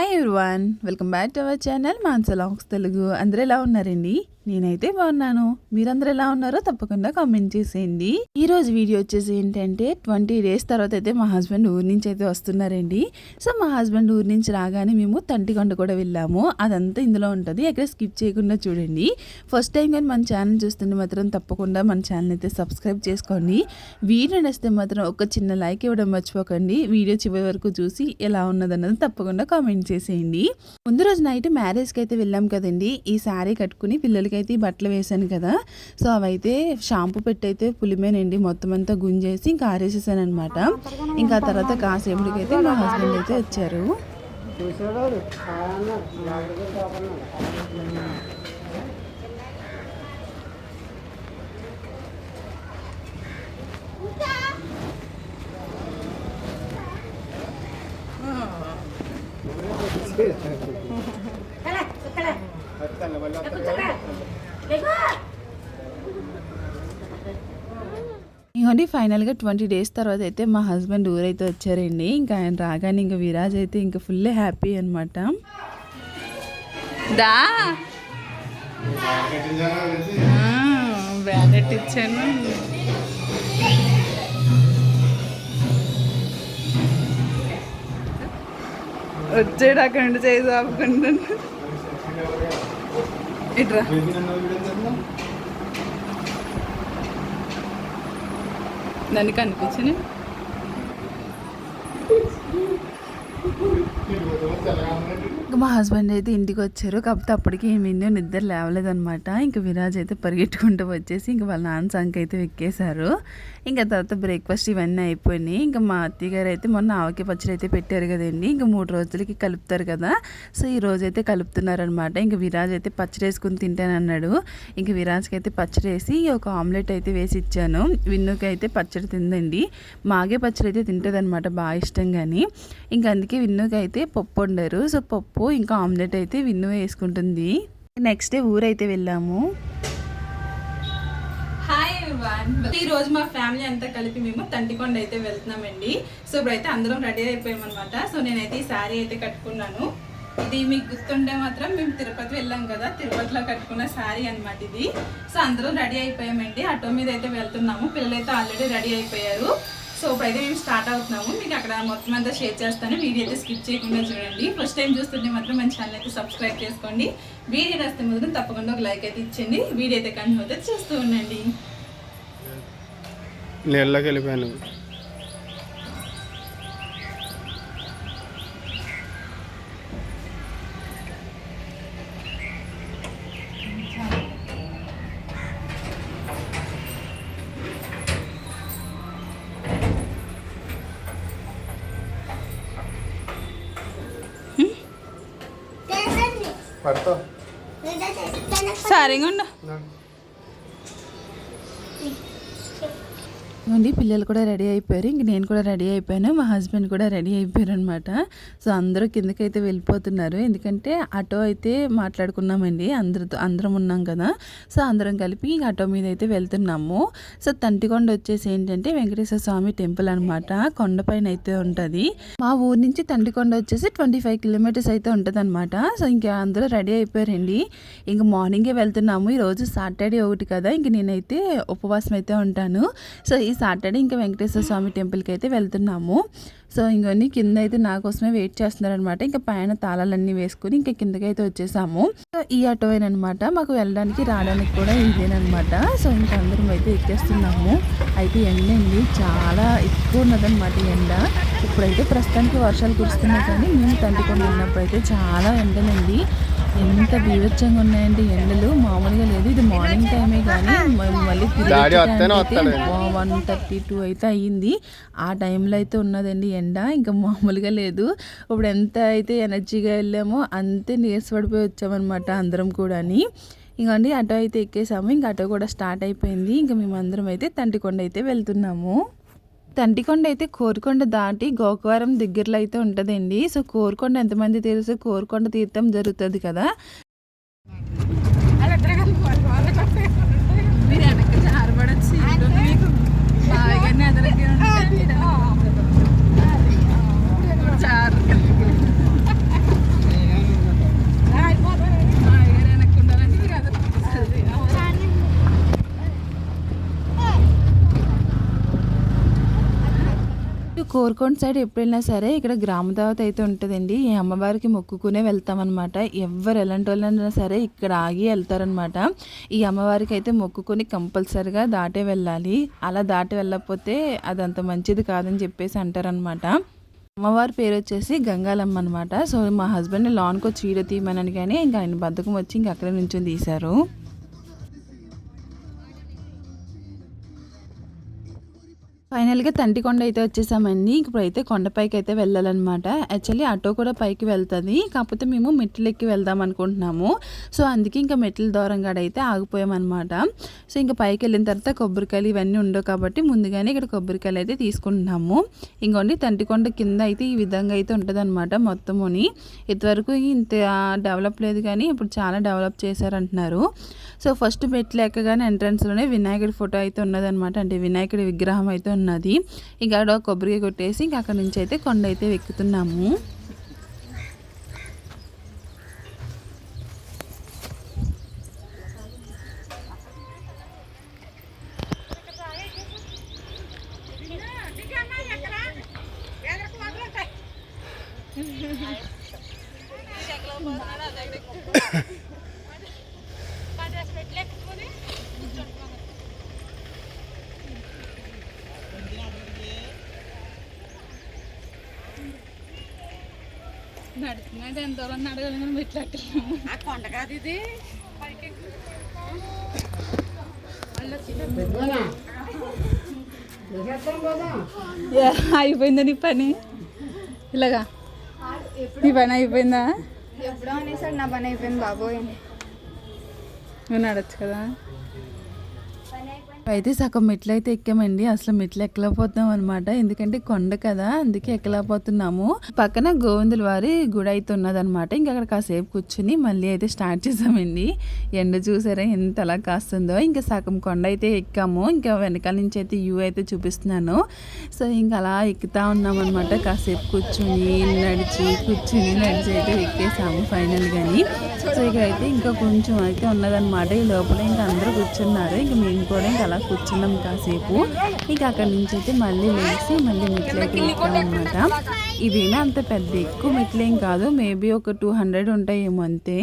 Hi everyone, welcome back to our channel Mansa logs Telugu. అందరూ ఎలా ఉన్నారండి? నేనైతే బాగున్నాను. మీరందరూ ఎలా ఉన్నారో తప్పకుండా కామెంట్ చేసేయండి. ఈ రోజు వీడియో వచ్చేసి ఏంటంటే 20 days తర్వాత అయితే మా హస్బెండ్ ఊరి నుంచి అయితే వస్తున్నారండి. సో మా హస్బెండ్ ఊరి నుంచి రాగానే మేము తంటికొండ కూడా వెళ్ళాము. అదంతా ఇందులో ఉంటుంది, ఎక్కడ స్కిప్ చేయకుండా చూడండి. ఫస్ట్ టైం కానీ మన ఛానల్ చూస్తుంటే మాత్రం తప్పకుండా మన ఛానల్ అయితే సబ్స్క్రైబ్ చేసుకోండి. వీడియో నచ్చితే మాత్రం ఒక చిన్న లైక్ ఇవ్వడం మర్చిపోకండి. వీడియో చివరి వరకు చూసి ఎలా ఉన్నదన్నది తప్పకుండా కామెంట్ చేసేయండి. ముందు రోజు నైట్ మ్యారేజ్కి అయితే వెళ్ళాం కదండి. ఈ శారీ కట్టుకుని పిల్లలకి అయితే బట్టలు వేసాను కదా, సో అవైతే షాంపూ పెట్టి అయితే పులిమేనండి మొత్తం అంతా గుంజేసి ఇంకా ఆరేసేసాను అనమాట. ఇంకా తర్వాత కాసేపటికి అయితే మా హస్బెండ్ అయితే వచ్చారు. ఇంకోండి ఫైనల్గా 20 days తర్వాత అయితే మా హస్బెండ్ ఊరైతే వచ్చారండి. ఇంకా ఆయన రాగానే ఇంకా విరాజ్ అయితే ఇంకా ఫుల్ హ్యాపీ అనమాట. దా బ్యాలెట్ ఇచ్చాను. వచ్చాడు అక్కడ నుండి చేసి ఆపుకుంటాను. ఇట్రా దాన్ని కనిపించని ఇంకా మా హస్బెండ్ అయితే ఇంటికి వచ్చారు. కాకపోతే అప్పటికి ఏమైందో నిద్ర లేవలేదనమాట. ఇంకా విరాజ్ అయితే పరిగెట్టుకుంటూ వచ్చేసి ఇంకా వాళ్ళ నాన్న సంఖ అయితే ఎక్కేశారు. ఇంకా తర్వాత బ్రేక్ఫాస్ట్ ఇవన్నీ అయిపోయినాయి. ఇంకా మా అత్తయ్య గారు అయితే మొన్న ఆవకాయ పచ్చడి అయితే పెట్టారు కదండి. ఇంకా 3 రోజులకి కలుపుతారు కదా, సో ఈ రోజు అయితే కలుపుతున్నారనమాట. ఇంకా విరాజ్ అయితే పచ్చడి వేసుకుని తింటానన్నాడు. ఇంకా విరాజ్కి అయితే పచ్చడి వేసి ఒక ఆమ్లెట్ అయితే వేసి ఇచ్చాను. విన్నుకి అయితే పచ్చడి తిందండి. మాగే పచ్చడి అయితే తింటుంది అనమాట బాగా ఇష్టంగాని. ఇంకా అందుకే విన్నుకి అయితే పప్పు వండారు. సో పప్పు ఇంకా ఆమ్లెట్ అయితే విన్ను వేసుకుంటుంది. నెక్స్ట్ డే ఊరైతే వెళ్ళాము. హాయ్ ఎవ్రీవన్, ఈ రోజు మా ఫ్యామిలీ అంతా కలిపి మేము తంటికొండ అయితే వెళ్తున్నామండి. సో ఇప్పుడైతే అందరం రెడీ అయిపోయామన్నమాట. సో నేనైతే ఈ శారీ అయితే కట్టుకున్నాను. ఇది మీకు గుర్తుండే మాత్రం మేము తిరుపతి వెళ్ళాం కదా, తిరుపతిలో కట్టుకున్న శారీ అనమాట ఇది. సో అందరం రెడీ అయిపోయామండి. ఆటో మీద అయితే వెళ్తున్నాము. పిల్లలైతే ఆల్రెడీ రెడీ అయిపోయారు. సో ఇప్పుడైతే మేము స్టార్ట్ అవుతున్నాము. మీకు అక్కడ మొత్తం అంతా షేర్ చేస్తాను. వీడియో అయితే స్కిప్ చేయకుండా చూడండి. ఫస్ట్ టైం చూస్తుంటే మాత్రం మన ఛానల్ అయితే సబ్స్క్రైబ్ చేసుకోండి. వీడియో నచ్చితే మాత్రం తప్పకుండా ఒక లైక్ అయితే ఇచ్చేయండి. వీడియో అయితే కంటిన్యూ అయితే చూస్తూ ఉండండి. నీళ్ళకి వెళ్ళిపోయాను. సరిగా ఉండు. అండి పిల్లలు కూడా రెడీ అయిపోయారు. ఇంక నేను కూడా రెడీ అయిపోయాను. మా హస్బెండ్ కూడా రెడీ అయిపోయారు అనమాట. సో అందరూ కిందకైతే వెళ్ళిపోతున్నారు. ఎందుకంటే ఆటో అయితే మాట్లాడుకున్నామండి, అందరం ఉన్నాం కదా. సో అందరం కలిపి ఆటో మీద అయితే వెళ్తున్నాము. సో తంటికొండ వచ్చేసి ఏంటంటే వెంకటేశ్వర స్వామి టెంపుల్ అనమాట. కొండపైన అయితే ఉంటుంది. మా ఊరు నుంచి తంటికొండ వచ్చేసి 25 kilometers అయితే ఉంటుంది అనమాట. సో ఇంకా అందరూ రెడీ అయిపోయారండి. ఇంక మార్నింగే వెళ్తున్నాము. ఈరోజు సాటర్డే ఒకటి కదా, ఇంక నేనైతే ఉపవాసం అయితే ఉంటాను. సో ఈ సాటర్డే ఇంకా వెంకటేశ్వర స్వామి టెంపుల్కి అయితే వెళ్తున్నాము. సో ఇంకొన్ని కింద అయితే నా కోసమే వెయిట్ చేస్తున్నారనమాట. ఇంకా పైన తాళాలన్నీ వేసుకుని ఇంకా కిందకి అయితే వచ్చేసాము. సో ఈ ఆటోవేనమాట, మాకు వెళ్ళడానికి రావడానికి కూడా ఇదేనమాట. సో ఇంకా అందరం అయితే ఎక్కేస్తున్నాము. అయితే ఎండ అండి చాలా ఎక్కువ ఉన్నదనమాట ఎండ. ఇప్పుడైతే ప్రస్తుతానికి వర్షాలు కురుస్తున్నాయి, కానీ మేము తంటికొండ ఉన్నప్పుడు అయితే చాలా ఎండలండి. ఎంత బీభత్సంగా ఉన్నాయండి ఎండలు, మామూలుగా లేదు. ఇది మార్నింగ్ టైమే కానీ మళ్ళీ 1:32 అయితే అయ్యింది. ఆ టైంలో అయితే ఉన్నదండి ఎండ, ఇంకా మామూలుగా లేదు. ఇప్పుడు ఎంత అయితే ఎనర్జీగా వెళ్ళామో అంతే నీరసపడిపోయి వచ్చామన్నమాట అందరం కూడా. ఇంకండి ఆటో అయితే ఎక్కేసాము. ఇంకా ఆటో కూడా స్టార్ట్ అయిపోయింది. ఇంకా మేమందరం అయితే తంటికొండ అయితే వెళ్తున్నాము. తంటికొండ అయితే కోరుకొండ దాటి గోకవరం దగ్గరలో అయితే ఉంటుందండి. సో కోరుకొండ ఎంతమంది తెలుసు, కోరుకొండ తీర్థం జరుగుతుంది కదా. మీరు వెనక్కి జారబడచ్చు. కోరుకొండ సైడ్ ఎప్పుడైనా సరే ఇక్కడ గ్రామ దేవత అయితే ఉంటుందండి. ఈ అమ్మవారికి మొక్కుకునే వెళ్తామన్నమాట. ఎవరు ఎలాంటి వాళ్ళైనా సరే ఇక్కడ ఆగి వెళ్తారనమాట. ఈ అమ్మవారికి అయితే మొక్కుకొని కంపల్సరిగా దాటే వెళ్ళాలి. అలా దాటి వెళ్ళకపోతే అదంత మంచిది కాదని చెప్పేసి అంటారనమాట. అమ్మవారి పేరు వచ్చేసి గంగాలమ్మ అనమాట. సో మా హస్బెండ్ లాన్కి వచ్చి వీడియో తీయమని కానీ ఇంకా ఆయన బద్ధకం వచ్చి ఇంకా అక్కడే నుంచి తీశారు. ఫైనల్గా తంటికొండ అయితే వచ్చేసామండి. ఇప్పుడైతే కొండపైకి అయితే వెళ్ళాలన్నమాట. యాక్చువల్లీ ఆటో కూడా పైకి వెళ్తుంది, కాకపోతే మేము మెట్లు ఎక్కి వెళ్దాం అనుకుంటున్నాము. సో అందుకే ఇంకా మెట్ల దూరంగా అయితే ఆగిపోయామన్నమాట. సో ఇంకా పైకి వెళ్ళిన తర్వాత కొబ్బరికాయలు ఇవన్నీ ఉండవు కాబట్టి ముందుగానే ఇక్కడ కొబ్బరికాయలు అయితే తీసుకుంటున్నాము. ఇంకోండి తంటికొండ కింద అయితే ఈ విధంగా అయితే ఉంటుంది అనమాట మొత్తముని. ఇంతవరకు ఇంత డెవలప్ లేదు కానీ ఇప్పుడు చాలా డెవలప్ చేశారంటున్నారు. సో ఫస్ట్ మెట్లు ఎక్కగానే ఎంట్రన్స్లోనే వినాయకుడి ఫోటో అయితే ఉన్నదనమాట. అంటే వినాయకుడి విగ్రహం అయితే ఉన్నది. ఇంకా అక్కడ కొబ్బరికాయ కొట్టేసి ఇంకా అక్కడ నుంచి అయితే కొండ అయితే ఎక్కుతున్నాము. నడుతున్నాడు ఎంత దూరం నడగలను మెట్లెట్టలేము. ఆ కొండ కాదు ఇది. అయిపోయిందా నీ పని? ఇలాగా నీ పని అయిపోయిందా? ఎప్పుడో అనేసాడు నా పని అయిపోయింది బాబోయ్. నువ్వు నడచ్చు కదా. అయితే సగం మెట్లు అయితే ఎక్కామండి. అసలు మెట్లు ఎక్కలేకపోతున్నాం అనమాట, ఎందుకంటే కొండ కదా, అందుకే ఎక్కలేకపోతున్నాము. పక్కన గోవిందుల వారి గుడి అయితే ఉన్నదనమాట. ఇంకా అక్కడ కాసేపు కూర్చుని మళ్ళీ అయితే స్టార్ట్ చేసామండి. ఎండ చూసారా ఎంత అలా కాస్తుందో. ఇంకా సగం కొండ అయితే ఎక్కాము. ఇంకా వెనకాల నుంచి అయితే వ్యూ అయితే చూపిస్తున్నాను. సో ఇంకా అలా ఎక్కుతా ఉన్నాం అనమాట. కాసేపు కూర్చుని నడిచి అయితే ఎక్కేసాము ఫైనల్ గాని. సో ఇక అయితే ఇంకా కొంచెం అయితే ఉన్నదనమాట. ఈ లోపల ఇంకా అందరూ కూర్చున్నారు. ఇంకా మేము కూడా ఇంకా అలా కూర్చున్నాం కాసేపు. ఇక అక్కడి నుంచి అయితే మళ్ళీ లేచి మళ్ళీ మెట్లు అయితే ఎక్కామన్నమాట. ఇవేనా అంత పెద్ద ఎక్కువ మెట్లేం కాదు, మేబీ ఒక 200 ఉంటాయేమో అంతే.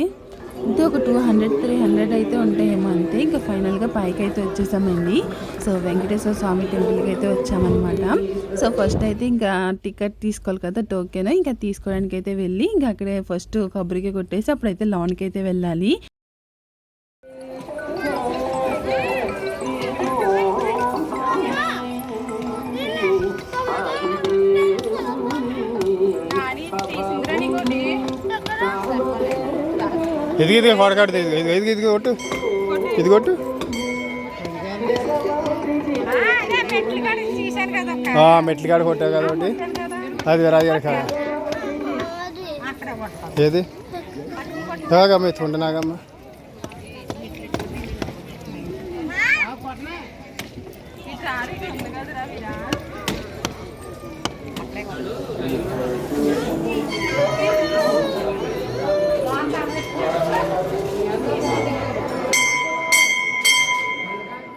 అంటే ఒక 200-300 అయితే ఉంటాయేమో అంతే. ఇంకా ఫైనల్గా పైకి అయితే వచ్చేసామండి. సో వెంకటేశ్వర స్వామి టెంపుల్కి అయితే వచ్చామన్నమాట. సో ఫస్ట్ అయితే ఇంకా టికెట్ తీసుకోవాలి కదా, టోకెన్. ఇంకా తీసుకోవడానికి అయితే వెళ్ళి ఇంకా అక్కడే ఫస్ట్ కొబ్బరికాయ కొట్టేసి అప్పుడైతే లోన్కి అయితే వెళ్ళాలి. ఇది కొడకాడు ఇది కొట్టు, ఇది కొట్టు. మెట్లు కాడ కొట్టావు కదా ఒకటి, అది రాజారు కాడ. ఏది నాగమ్మ ఎత్తుకుంటా నాగమ్మ.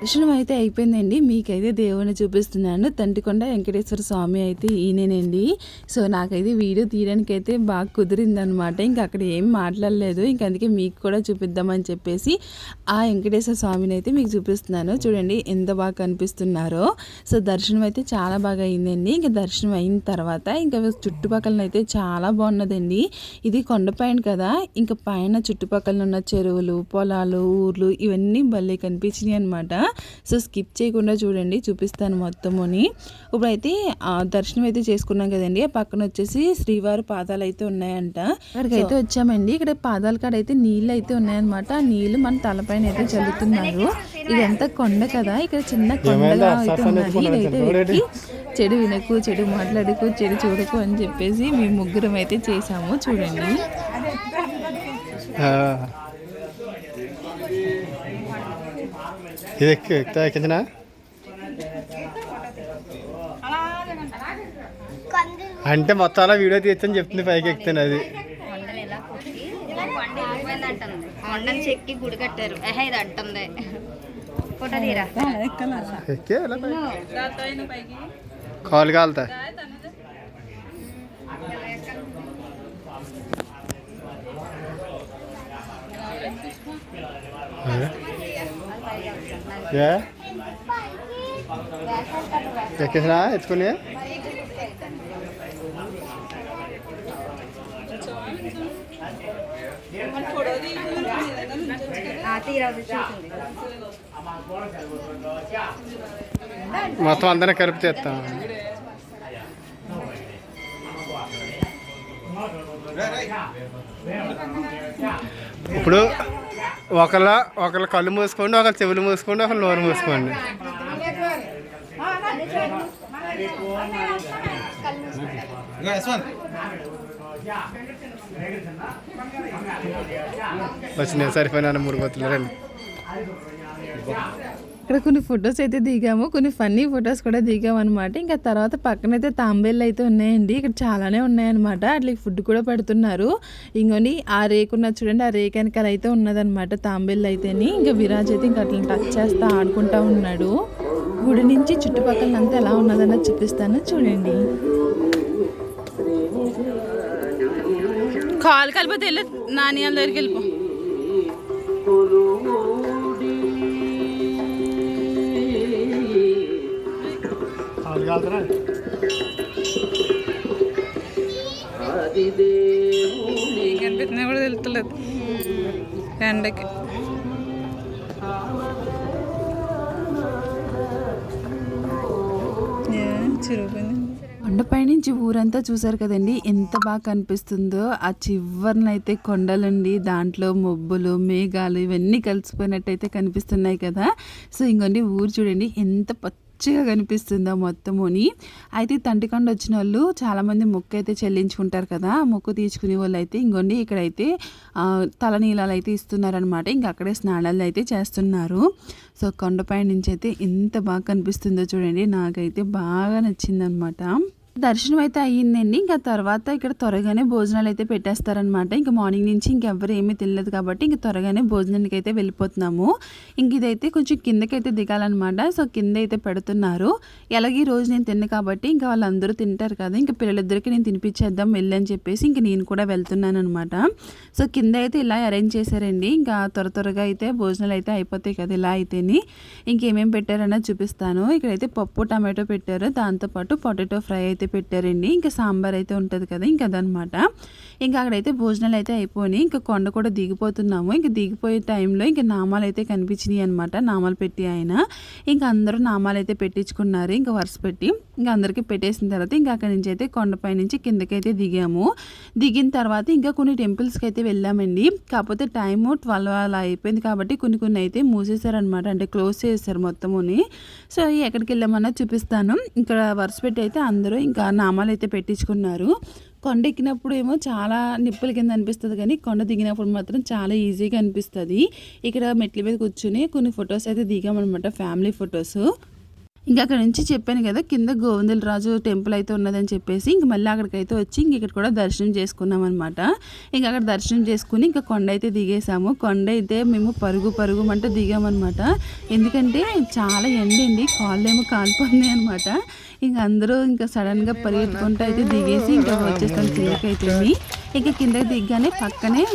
దర్శనం అయితే అయిపోయిందండి. మీకైతే దేవుని చూపిస్తున్నాను. తంటికొండ వెంకటేశ్వర స్వామి అయితే ఈయనేనండి. సో నాకైతే వీడియో తీయడానికి అయితే బాగా కుదిరిందనమాట. ఇంకా అక్కడ ఏం మాట్లాడలేదు. ఇంక అందుకే మీకు కూడా చూపిద్దామని చెప్పేసి ఆ వెంకటేశ్వర స్వామిని అయితే మీకు చూపిస్తున్నాను. చూడండి ఎంత బాగా కనిపిస్తున్నారో. సో దర్శనం అయితే చాలా బాగా అయిందండి. ఇంకా దర్శనం అయిన తర్వాత ఇంకా చుట్టుపక్కల అయితే చాలా బాగున్నదండి. ఇది కొండపైన కదా, ఇంకా పైన చుట్టుపక్కల ఉన్న చెరువులు, పొలాలు, ఊర్లు ఇవన్నీ భలే కనిపించినాయి అనమాట. సో స్కిప్ చేయకుండా చూడండి, చూపిస్తాను మొత్తముని. ఇప్పుడైతే దర్శనం అయితే చేసుకున్నాం కదండి. ఆ పక్కన వచ్చేసి శ్రీవారి పాదాలు అయితే ఉన్నాయంట. అక్కడికైతే వచ్చామండి. ఇక్కడ పాదాల కాడ అయితే నీళ్ళు అయితే ఉన్నాయన్నమాట. ఆ నీళ్ళు మన తలపైన అయితే చల్లుతున్నారు. ఇదంతా కొండ కదా, ఇక్కడ చిన్న కొండగా అయితే ఉన్నది. ఇదైతే ఎక్కి చెడు వినకు, చెడు మాట్లాడుకు, చెడు చూడకు అని చెప్పేసి మేము ముగ్గురం అయితే చేసాము. చూడండి ఇది ఎక్కుతా ఎక్కించిన అంటే మొత్తం అలా వీడియో తీయచ్చని చెప్తుంది. పైకి ఎక్కుతాను అది చెక్కి గుడి కట్టారు. ఇది అంటుంది కాలు కాలుతా ఎక్కేసినా ఎత్తుకుని మొత్తం అందరినీ కలిపి తెస్తాం. ఇప్పుడు ఒకళ్ళ కళ్ళు మూసుకోండి, ఒకళ్ళ చెవులు మూసుకోండి, ఒకళ్ళ నోరు మూసుకోండి. వచ్చినాయి సరిపోయినా 3 గొత్తులు రండి. ఇక్కడ కొన్ని ఫొటోస్ అయితే దిగాము, కొన్ని ఫన్నీ ఫొటోస్ కూడా దిగాము అనమాట. ఇంకా తర్వాత పక్కనైతే తాంబేళ్ళు అయితే ఉన్నాయండి. ఇక్కడ చాలానే ఉన్నాయన్నమాట. అట్లకి ఫుడ్ కూడా పెడుతున్నారు. ఇంకొని ఆ రేకు ఉన్నది చూడండి, ఆ రేకు వెనకాల అయితే ఉన్నదనమాట తాంబేళ్ళు అయితేని. ఇంకా విరాజ్ అయితే ఇంకా అట్లా టచ్ చేస్తా ఆడుకుంటా ఉన్నాడు. గుడి నుంచి చుట్టుపక్కలంతా ఎలా ఉన్నదన్నది చూపిస్తాను చూడండి. కాలు కలిపితే వెళ్ళి నాని వాళ్ళ దగ్గరికి వెళ్ళిపో. ఏం కనిపిస్తున్నా కూడా తెలుస్తలేదు ఎండకి. చిరుగుపోయింది. కొండపై నుంచి ఊరంతా చూసారు కదండి, ఎంత బాగా కనిపిస్తుందో. ఆ చివరినైతే కొండలండి, దాంట్లో మబ్బులు మేఘాలు ఇవన్నీ కలిసిపోయినట్టయితే కనిపిస్తున్నాయి కదా. సో ఇంకొండి ఊరు చూడండి ఎంత పచ్చిగా కనిపిస్తుందో మొత్తముని. అయితే తంటికొండ వచ్చిన వాళ్ళు చాలామంది మొక్కు అయితే చెల్లించుకుంటారు కదా. మొక్కు తీర్చుకునే వాళ్ళు అయితే ఇంకొండి ఇక్కడైతే తలనీలాలు అయితే ఇస్తున్నారనమాట. ఇంకా అక్కడే స్నానాలు అయితే చేస్తున్నారు. సో కొండపై నుంచి అయితే ఎంత బాగా కనిపిస్తుందో చూడండి, నాకైతే బాగా నచ్చిందనమాట. దర్శనం అయితే అయ్యిందండి. ఇంకా తర్వాత ఇక్కడ త్వరగానే భోజనాలు అయితే పెట్టేస్తారనమాట. ఇంకా మార్నింగ్ నుంచి ఇంకెవ్వరు ఏమీ తెలియదు కాబట్టి ఇంక త్వరగానే భోజనానికి అయితే వెళ్ళిపోతున్నాము. ఇంక ఇదైతే కొంచెం కిందకైతే దిగాలన్నమాట. సో కింద అయితే పెడుతున్నారు. ఎలాగే ఈ రోజు నేను తిన్న కాబట్టి ఇంకా వాళ్ళందరూ తింటారు కదా, ఇంకా పిల్లలిద్దరికి నేను తినిపించేద్దాం వెళ్ళని చెప్పేసి ఇంక నేను కూడా వెళ్తున్నాను అనమాట. సో కింద అయితే ఇలా అరేంజ్ చేశారండి. ఇంకా త్వరగా అయితే భోజనాలు అయితే అయిపోతాయి కదా ఇలా అయితేని. ఇంకేమేమి పెట్టారన్నది చూపిస్తాను. ఇక్కడైతే పప్పు టమాటో పెట్టారు, దాంతోపాటు పొటాటో ఫ్రై అయితే పెట్టారండి. ఇంకా సాంబార్ అయితే ఉంటుంది కదా, ఇంకా అదనమాట. ఇంకా అక్కడైతే భోజనాలు అయితే అయిపోయినాయి. ఇంకా కొండ కూడా దిగిపోతున్నాము. ఇంకా దిగిపోయే టైంలో ఇంకా నామాలు అయితే కనిపించినాయి అనమాట. నామాలు పెట్టి ఆయన ఇంకా అందరూ నామాలు అయితే పెట్టించుకున్నారు. ఇంకా వరుస పెట్టి ఇంకా అందరికీ పెట్టేసిన తర్వాత ఇంకా అక్కడి నుంచి అయితే కొండపై నుంచి కిందకైతే దిగాము. దిగిన తర్వాత ఇంకా కొన్ని టెంపుల్స్కి అయితే వెళ్ళామండి. కాకపోతే టైము 12 అలా అయిపోయింది కాబట్టి కొన్ని అయితే మూసేశారనమాట, అంటే క్లోజ్ చేశారు మొత్తముని. సో ఎక్కడికి వెళ్ళామన్నా చూపిస్తాను. ఇక్కడ వరుస పెట్టి అయితే అందరూ ఇంకా నామాలు అయితే పెట్టించుకున్నారు. కొండ ఎక్కినప్పుడు ఏమో చాలా నిప్పుల కింద అనిపిస్తుంది, కానీ కొండ దిగినప్పుడు మాత్రం చాలా ఈజీగా అనిపిస్తుంది. ఇక్కడ మెట్ల మీద కూర్చుని కొన్ని ఫొటోస్ అయితే దిగామన్నమాట, ఫ్యామిలీ ఫొటోస్. ఇంకా అక్కడ నుంచి చెప్పాను కదా కింద గోవిందరాజు టెంపుల్ అయితే ఉన్నదని చెప్పేసి ఇంక మళ్ళీ అక్కడికైతే వచ్చి ఇంక ఇక్కడ కూడా దర్శనం చేసుకున్నాం అనమాట. ఇంకా అక్కడ దర్శనం చేసుకుని ఇంకా కొండ అయితే దిగేసాము. కొండ అయితే మేము పరుగు అంటే దిగామన్నమాట. ఎందుకంటే చాలా ఎండండి, కాళ్ళేమో కాలిపోతున్నాయి అనమాట. ఇంకా అందరూ ఇంకా సడన్గా పరిగెత్తుకుంటూ అయితే దిగేసి ఇంకా వచ్చేస్తాం కిందకైతే. ఇంకా కిందకి దిగ్గానే పక్కనే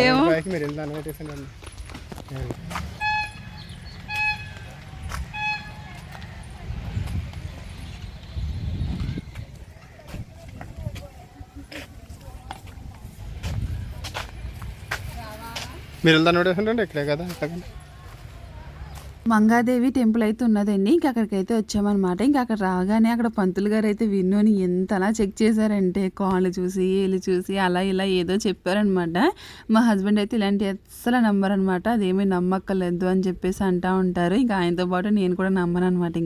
ఏమో మీరు వెళ్తాను నోటేసండి ఇక్కడే కదా. మంగాదేవి టెంపుల్ అయితే ఉన్నదండి. ఇంకా అక్కడికైతే వచ్చామన్నమాట. ఇంకా అక్కడ రాగానే అక్కడ పంతులు గారు అయితే విన్నోని ఎంతలా చెక్ చేశారంటే కాళ్ళు చూసి ఏళ్ళు చూసి అలా ఇలా ఏదో చెప్పారనమాట. మా హస్బెండ్ అయితే ఇలాంటి అస్సలు నమ్మరనమాట, అదేమీ నమ్మక్కర్లేదు అని చెప్పేసి అంటూ ఉంటారు. ఇంకా ఆయనతో పాటు నేను కూడా నమ్మను అనమాట.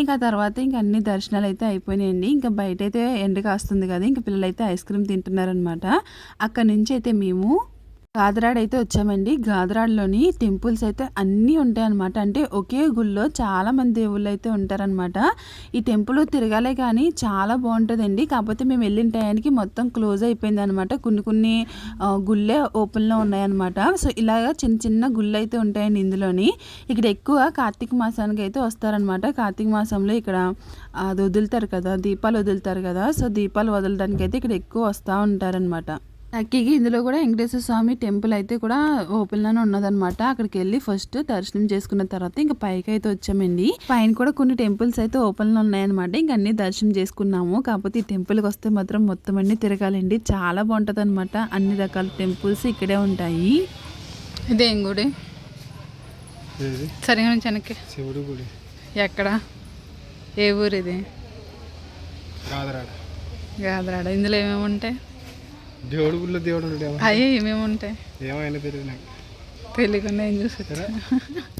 ఇంకా తర్వాత ఇంకా అన్ని దర్శనాలు అయితే అయిపోయినాయండి. ఇంకా బయట అయితే ఎండ కాస్తుంది కదా, ఇంకా పిల్లలు అయితే ఐస్ క్రీమ్ తింటున్నారనమాట. అక్కడ నుంచి అయితే మేము గాదరాడ్ అయితే వచ్చామండి. గాదరాడ్లోని టెంపుల్స్ అయితే అన్నీ ఉంటాయన్నమాట. అంటే ఒకే గుళ్ళో చాలామంది దేవుళ్ళు అయితే ఉంటారనమాట. ఈ టెంపుల్ తిరగాలే కానీ చాలా బాగుంటుందండి. కాకపోతే మేము వెళ్ళిన టయానికి మొత్తం క్లోజ్ అయిపోయింది అనమాట. కొన్ని గుళ్ళే ఓపెన్లో ఉన్నాయన్నమాట. సో ఇలాగ చిన్న చిన్న గుళ్ళు అయితే ఉంటాయండి ఇందులోని. ఇక్కడ ఎక్కువ కార్తీక మాసానికి అయితే వస్తారనమాట. కార్తీక మాసంలో ఇక్కడ అది వదులుతారు కదా, దీపాలు వదులుతారు కదా. సో దీపాలు వదలడానికి అయితే ఇక్కడ ఎక్కువ వస్తూ ఉంటారనమాట. లక్కీకి ఇందులో కూడా వెంకటేశ్వర స్వామి టెంపుల్ అయితే కూడా ఓపెన్లోనే ఉన్నదనమాట. అక్కడికి వెళ్ళి ఫస్ట్ దర్శనం చేసుకున్న తర్వాత ఇంకా పైకి అయితే వచ్చామండి. పైన కూడా కొన్ని టెంపుల్స్ అయితే ఓపెన్లో ఉన్నాయన్నమాట. ఇంక అన్ని దర్శనం చేసుకున్నాము. కాకపోతే ఈ టెంపుల్కి వస్తే మాత్రం మొత్తం అన్ని తిరగాలండి. చాలా బాగుంటుంది అనమాట. అన్ని రకాల టెంపుల్స్ ఇక్కడే ఉంటాయి. ఇదేం గుడి? సరిగా నుంచి వెనక్కి. శివుడు గుడి. ఎక్కడ? ఏ ఊరు ఇది? గాదరాడ. గాదరాడ. ఇందులో ఏమేమి ఉంటాయి? దేవుడు గుడిలో దేవుడు ఉంటాడు. అయ్యే ఏమేమి ఉంటాయి? ఏమైనా తెలియదు నాకు. తెలియకుండా ఏం చూసి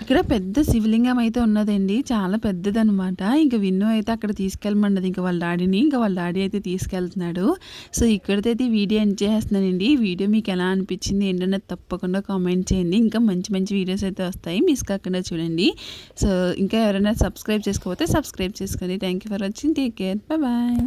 ఇక్కడ పెద్ద శివలింగం అయితే ఉన్నదండి. చాలా పెద్దదనమాట. ఇంకా విన్ను అయితే అక్కడ తీసుకెళ్ళమన్నది ఇంకా వాళ్ళ డాడీని. ఇంకా వాళ్ళ డాడీ అయితే తీసుకెళ్తున్నాడు. సో ఇక్కడితో వీడియో ఎండ్ చేస్తున్నానండి. ఈ వీడియో మీకు ఎలా అనిపించింది ఏంటన్నది తప్పకుండా కామెంట్ చేయండి. ఇంకా మంచి మంచి వీడియోస్ అయితే వస్తాయి, మిస్ కాకుండా చూడండి. సో ఇంకా ఎవరైనా సబ్స్క్రైబ్ చేసుకోకపోతే సబ్స్క్రైబ్ చేసుకోండి. Thank you for watching. Take care. Bye.